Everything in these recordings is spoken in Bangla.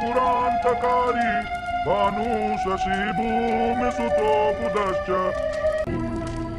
पुरान्तकारी भानुशशिभूमि सुतो बुधश्च।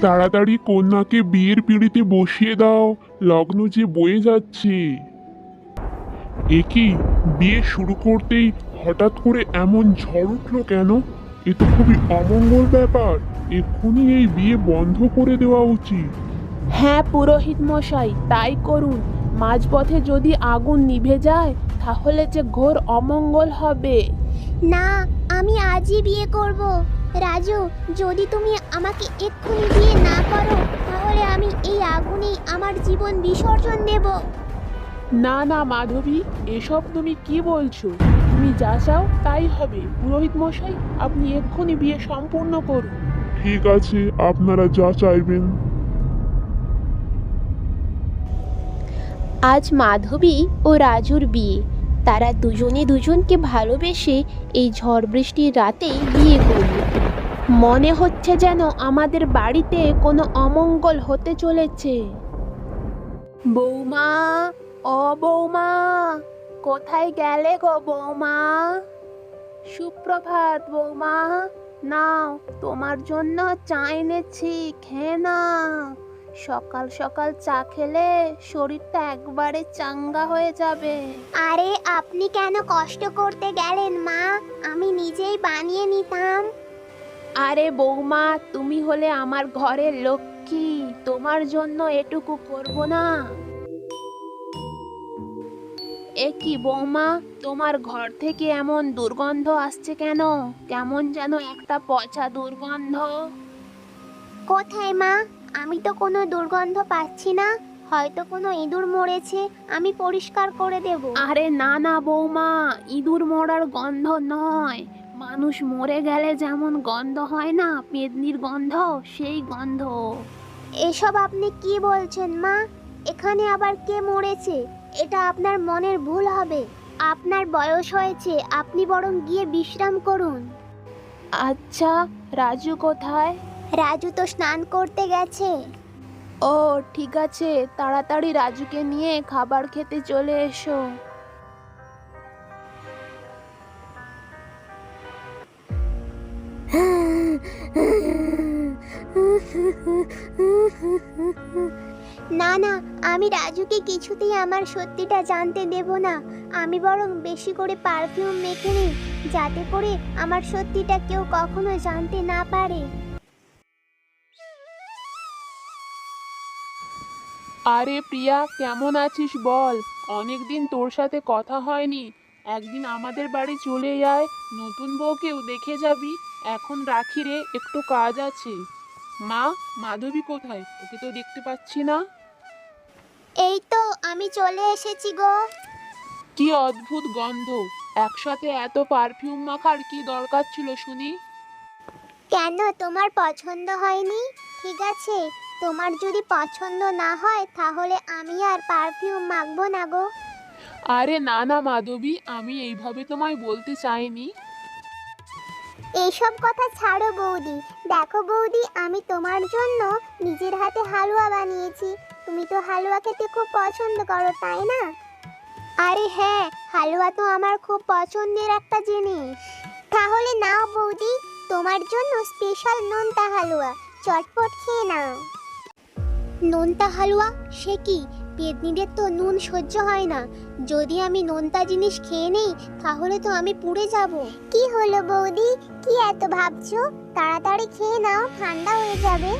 তাড়াতাড়ি কন্যাকে বিয়ের পিঁড়িতে বসিয়ে দাও, লগ্ন যে বয়ে যাচ্ছে। এ কি, বিয়ে শুরু করতেই হঠাৎ করে এমন ঝড় উঠলো কেন? এ তো খুবই অমঙ্গল ব্যাপার। এক্ষুনি এই বিয়ে বন্ধ করে দেওয়া উচিত। হ্যাঁ পুরোহিত মশাই, তাই করুন। মাঝপথে যদি আগুন নিভে যায় তাহলে যে ঘোর অমঙ্গল হবে। না, আমি আজই বিয়ে করব। রাজু, যদি তুমি আমাকে এক্ষুনি বিয়ে না করো তাহলে আমি এই আগুনেই আমার জীবন বিসর্জন দেব। না না মাধবী, এসব তুমি কি বলছো? তুমি যা চাও তাই হবে। পুরোহিত মশাই, আপনি এক্ষুনি বিয়ে সম্পূর্ণ করুন। ঠিক আছে, আপনারা যা চাইবেন। আজ মাধবী ও রাজুর বিয়ে। তারা দুজনে দুজনকে ভালোবেসে এই ঝড় বৃষ্টির রাতেই বিয়ে করল। মনে হচ্ছে যেন আমাদের বাড়িতে কোনো অমঙ্গল হতে চলেছে। বৌমা, ও বৌমা, কোথায় গেলে গো বৌমা? সুপ্রভাত বৌমা, নাও তোমার জন্য চা এনেছি, খেয়ে নাও। সকাল সকাল চা খেলে শরীরটা একবারে চাঙ্গা হয়ে যাবে। আরে আপনি কেন কষ্ট করতে গেলেন মা, আমি নিজেই বানিয়ে নিতাম। আরে বৌমা, তুমি হলে আমার ঘরের লক্ষ্মী, তোমার জন্য এটুকু করব না? এ কি বৌমা, তোমার ঘর থেকে এমন দুর্গন্ধ আসছে কেন? কেমন যেন একটা পচা দুর্গন্ধ। কোথায় মা? আমি তো কোনো দুর্গন্ধ পাচ্ছি না। হয়তো কোনো ইঁদুর মরেছে, আমি পরিষ্কার করে দেব। আরে না না বৌমা, ইঁদুর মরার গন্ধ নয়। মানুষ মরে গেলে যেমন গন্ধ হয় না, পেদনির গন্ধ, সেই গন্ধ। এসব আপনি কি বলছেন মা? এখানে আবার কে মরেছে? এটা আপনার মনের ভুল হবে। আপনার বয়স হয়েছে, আপনি বরং গিয়ে বিশ্রাম করুন। আচ্ছা, রাজু কোথায়? রাজু তো স্নান করতে গেছে। ও ঠিক আছে, তাড়াতাড়ি রাজুকে নিয়ে খাবার খেতে চলে এসো। না না, আমি রাজুকে কিছুতেই আমার সত্যিটা জানতে দেব না। আমি বরং বেশি করে পারফিউম মেখে নিই, যাতে করে আমার সত্যিটা কেউ কখনো জানতে না পারে। আরে প্রিয়া, কেমন আছিস বল? অনেকদিন তোর সাথে কথা হয়নি। একদিন আমাদের বাড়ি চলে আয়, নতুন বউকেও দেখে যাবি। এখন রাখি রে, একটু কাজ আছে। মা, মাধবী কোথায়? ওকে তো দেখতে পাচ্ছি না। এই তো আমি চলে এসেছি গো। কি অদ্ভুত গন্ধ! একসাথে এত পারফিউম মাখার কি দরকার ছিল শুনি? কেন, তোমার পছন্দ হয়নি? ঠিক আছে, তোমার যদি পছন্দ না হয় তাহলে আমি আর পারফিউম মাখবো না গো। আরে না না মাধবী, আমি এইভাবে তোমায় বলতে চাইনি। এইসব কথা ছাড়ো বৌদি। দেখো বৌদি, আমি তোমার জন্য নিজের হাতে হালুয়া বানিয়েছি। তুমি তো হালুয়া খেতে খুব পছন্দ করো, তাই না? আরে হ্যাঁ, হালুয়া তো আমার খুব পছন্দের একটা জিনিস। তাহলে নাও বৌদি, তোমার জন্য স্পেশাল নোনতা হালুয়া। চটপট খেয়ে নাও। নোনতা হালুয়া? সে কি? পেতনিদের তো নুন সহ্য হয় না। যদি আমি নোনতা জিনিস খেয়ে নেই তাহলে তো আমি পুড়ে যাব। কি হলো বৌদি, কি এত ভাবছো? তাড়াতাড়ি খেয়ে নাও, ঠান্ডা হয়ে যাবে।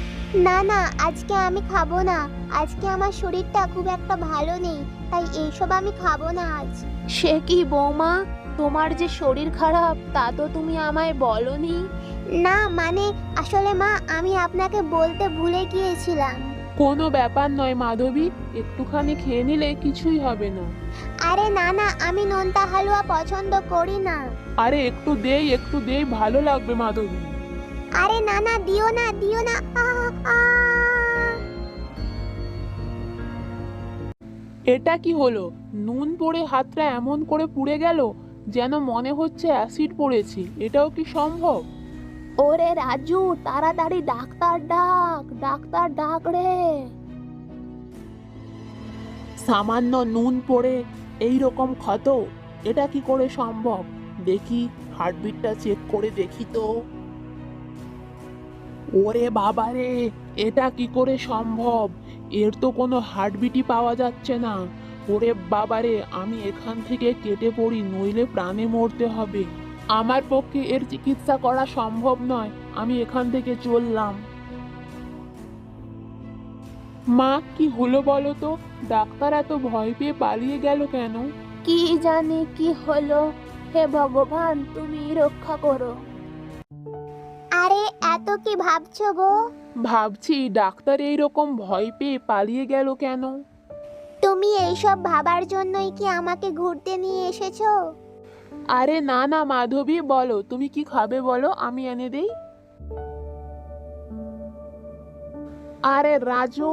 না না, আজকে আমি খাবো না। আজকে আমার শরীরটা খুব একটা ভালো নেই, তাই এইসব আমি খাবো না আজ। সে কি বৌমা, তোমার যে শরীর খারাপ তা তো তুমি আমায় বলনি। না মানে, আসলে মা, আমি আপনাকে বলতে ভুলে গিয়েছিলাম। কোনো ব্যাপার নয় মাধবী, একটুখানি খেয়ে নিলে কিছুই হবে না। আরে না না, আমি নোনতা হালুয়া পছন্দ করি না। আরে একটু দেই, একটু দেই, ভালো লাগবে মাধবী। আরে না না, দিও না, দিও না। এটা কি হলো? নুন পড়ে হাতটা এমন করে পুড়ে গেল যেন মনে হচ্ছে অ্যাসিড পড়েছে। এটাও কি সম্ভব? ওরে রাজু, তাড়াতাড়ি ডাক্তার ডাক, ডাক্তার ডাক রে। সামান্য নুন পড়ে এই রকম ক্ষত, এটা কি করে সম্ভব? দেখি হার্টবিটটা চেক করে দেখি তো। ওরে বাবারে, এটা কি করে সম্ভব? এর তো কোনো হার্টবিটই পাওয়া যাচ্ছে না। ওরে বাবারে, আমি এখান থেকে কেটে পড়ি, নইলে প্রাণে মরতে হবে। আমার পক্ষে এর চিকিৎসা করা সম্ভব নয়, আমি এখান থেকে চললাম। মা, কি হলো বলো তো? ডাক্তার এত ভয় পেয়ে পালিয়ে গেল কেন? কি জানি কি হলো, হে ভগবান তুমি রক্ষা করো। আরে এত কি ভাবছো গো? ভাবছি ডাক্তার এইরকম ভয় পেয়ে পালিয়ে গেল কেন? তুমি এইসব ভাবার জন্যই কি আমাকে ঘুরতে নিয়ে এসেছো? আরে না না মাধবী, বলো তুমি কি খাবে বলো, আমি এনে দেই। আরে রাজু,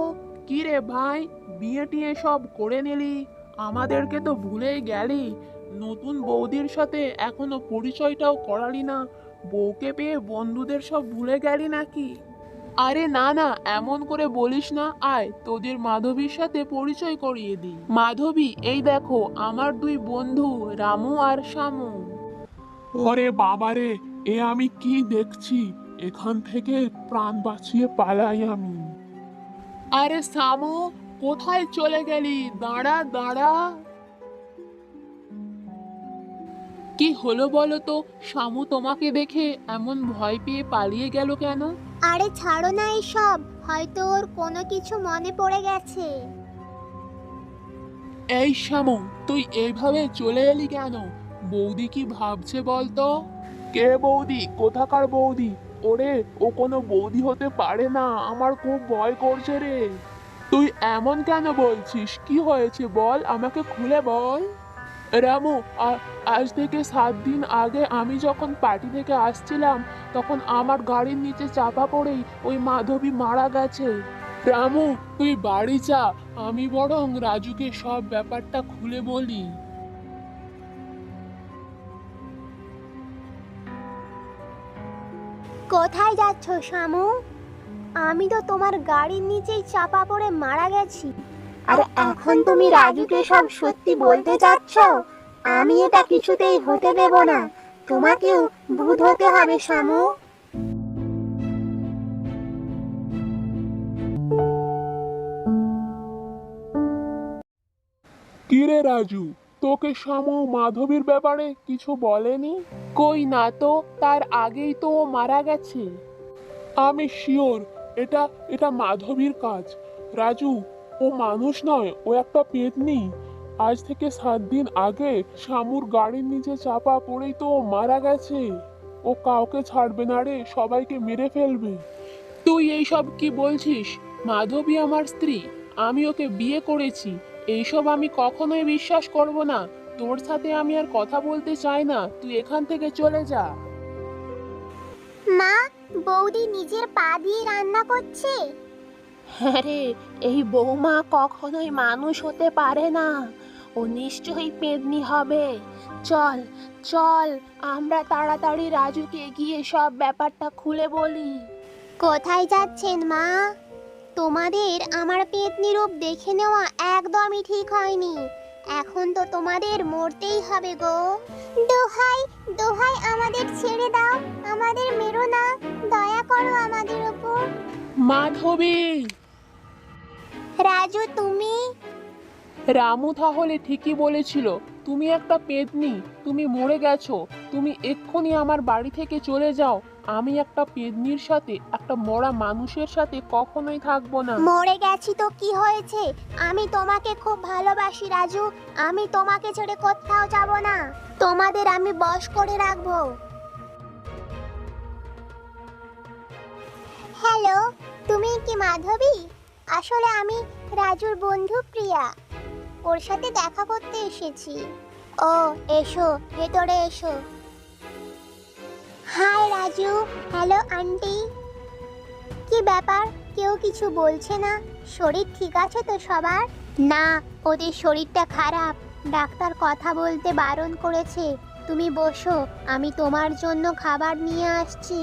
কি রে ভাই, বিয়ে টিয়ে সব করে নিলি, আমাদেরকে তো ভুলেই গেলি। নতুন বৌদির সাথে এখনো পরিচয়টাও করালি না। বউকে পেয়ে বন্ধুদের সব ভুলে গেলি নাকি? আরে না না, এমন করে বলিস না, আয় তোদের মাধবীর সাথে পরিচয় করিয়ে দিই। মাধবী, এই দেখো আমার দুই বন্ধু রামু আর শামু। ওরে বাবারে, এ আমি কি দেখছি! এখান থেকে প্রাণ বাঁচিয়ে পালাই আমি। আরে শামু, কোথায় চলে গেলি? দাঁড়া দাঁড়া। কি হলো বলো তো? শামু তোমাকে দেখে এমন ভয় পেয়ে পালিয়ে গেল কেন? আরে ছাড়ো না এইসব, হয়তো ওর কোনো কিছু মনে পড়ে গেছে। এই শামু, তুই এইভাবে চলে এলি কেন? বৌদি কি ভাবছে বলতো? কে বৌদি? কোথাকার বৌদি? ওরে, ও কোনো বৌদি হতে পারে না, আমার খুব ভয় করছে রে। তুই এমন কেন বলছিস? কি হয়েছে বল, আমাকে খুলে বল। রামু, আজ থেকে 7 দিন আগে আমি যখন পার্টি থেকে আসছিলাম, তখন আমার গাড়ির নিচে চাপা পড়েই ওই মাধবী মারা গেছে। রামু, তুই বাড়ি যা, আমি বরং রাজুকে সব ব্যাপারটা খুলে বলি। কোথায় যাচ্ছ শামু? আমি তো তোমার গাড়ির নিচেই চাপা পড়ে মারা গেছি। আর এখন তুমি রাজুকে সব সত্যি বলতে চাচ্ছ? আমি এটা কিছুতেই হতে দেব না। তোমাকেও ভূত হতে হবে শামু। কি রে রাজু, তোকে শামু মাধবীর ব্যাপারে কিছু বলেনি? কই না তো, তার আগেই তো ও মারা গেছে। আমি শিওর এটা এটা মাধবীর কাজ। রাজু, ও মানুষ নয়, ও একটা পেতনি। আজ থেকে 7 দিন আগে শামুর গাড়ির নিচে চাপা পড়েই তো ও মারা গেছে। ও কাউকে ছাড়বে না রে, সবাইকে মেরে ফেলবে। তুই এইসব কি বলছিস? মাধবী আমার স্ত্রী, আমি ওকে বিয়ে করেছি। এইসব আমি কখনোই বিশ্বাস করব না। তোর সাথে আমি আর কথা বলতে চাই না, তুই এখান থেকে চলে যা। মা, বৌদি নিজের পা দিয়ে রান্না করছে। হ্যাঁ রে, এই বৌমা কখনোই মানুষ হতে পারে না, ও নিশ্চয়ই পেতনি হবে। চল চল, আমরা তাড়াতাড়ি রাজুকে গিয়ে সব ব্যাপারটা খুলে বলি। কোথায় যাচ্ছেন মা? তোমাদের আমার পেতনি রূপ দেখে নেওয়া একদমই ঠিক হয়নি। এখন তো তোমাদের মরতেই হবে গো। দোহাই দোহাই, আমাদের ছেড়ে দাও, আমাদের মেরো না, দয়া করো আমাদের উপর। মাধবী! রাজু, তুমি? রামু তাহলে ঠিকই বলেছিল, তুমি একটা পেতনি, তুমি মরে গেছো। তুমি এক্ষুনি আমার বাড়ি থেকে চলে যাও। আমি একটা পেতনির সাথে, একটা মরা মানুষের সাথে কখনোই থাকবো না। মরে গেছি তো কি হয়েছে? আমি তোমাকে খুব ভালোবাসি রাজু, আমি তোমাকে ছেড়ে কোথাও যাব না। তোমাদের আমি বশ করে রাখবো। হ্যালো, তুমি কি মাধবী? আসলে আমি রাজুর বন্ধু প্রিয়া, ওর সাথে দেখা করতে এসেছি। ও, এসো, ভেতরে এসো। হাই রাজু। Hello aunty. কি ব্যাপার, কেউ কিছু বলছে না? শরীর ঠিক আছে তো সবার? না, ওদের শরীরটা খারাপ, ডাক্তার কথা বলতে বারণ করেছে। তুমি বসো, আমি তোমার জন্য খাবার নিয়ে আসছি।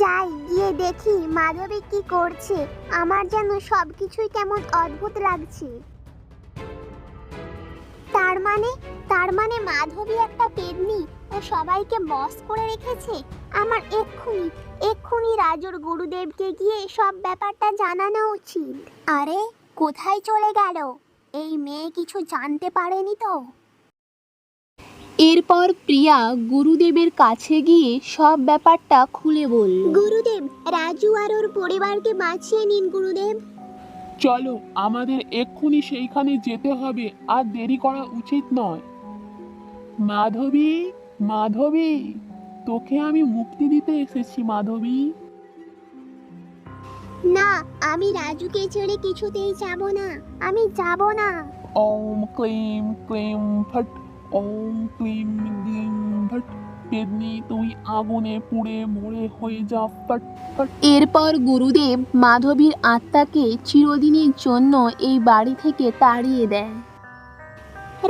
যাই গিয়ে দেখি মাধবী কি করছে। আমার যেন সবকিছুই কেমন অদ্ভুত লাগছে। তার মানে মাধবী একটা পেদনি ও সবাইকে বস করে রেখেছে। আমার এক্ষুনি রাজুর গুরুদেবকে গিয়ে সব ব্যাপারটা জানানো উচিত। আরে কোথায় চলে গেল? এই মেয়ে কিছু জানতে পারেনি তো? এরপর প্রিয়া গুরুদেবের কাছে গিয়ে সব ব্যাপারটা খুলে বলল। গুরুদেব, রাজু আর ওর পরিবারকে বাঁচিয়ে নিন গুরুদেব। চলো, আমাদের এক্ষুনি সেইখানে যেতে হবে, আর দেরি করা উচিত নয়। মাধবী, মাধবী, তোকে আমি মুক্তি দিতে এসেছি মাধবী। না, আমি রাজুকে ছেড়ে কিছুতেই যাব না। আমি যাব না। ওম ক্লিম ক্লিম ফট, ওম ক্লিম গ্লিম ফট। পেদনি, তুই আগুনে পুড়ে মরে হয়ে যা, ফট ফট। এরপর গুরুদেব মাধবীর আত্মাকে চিরদিনের জন্য এই বাড়ি থেকে তাড়িয়ে দেয়।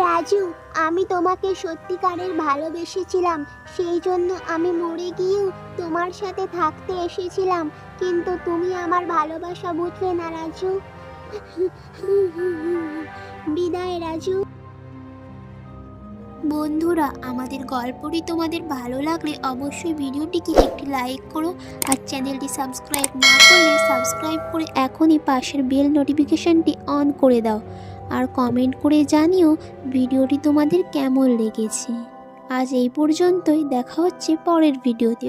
রাজু, আমি তোমাকে সত্যিকারের ভালোবেসেছিলাম, সেই জন্য আমি মরে গিয়েও তোমার সাথে থাকতে এসেছিলাম, কিন্তু তুমি আমার ভালোবাসা বুঝলে না রাজু। বিদায় রাজু। বন্ধুরা, আমাদের গল্পটি তোমাদের ভালো লাগলে অবশ্যই ভিডিওটিকে একটি লাইক করো, আর চ্যানেলটি সাবস্ক্রাইব না করলে সাবস্ক্রাইব করে এখনই পাশের বেল নোটিফিকেশনটি অন করে দাও, আর কমেন্ট করে জানিও ভিডিওটি তোমাদের কেমন লেগেছে। আজ এই পর্যন্তই, দেখা হচ্ছে পরের ভিডিওতে।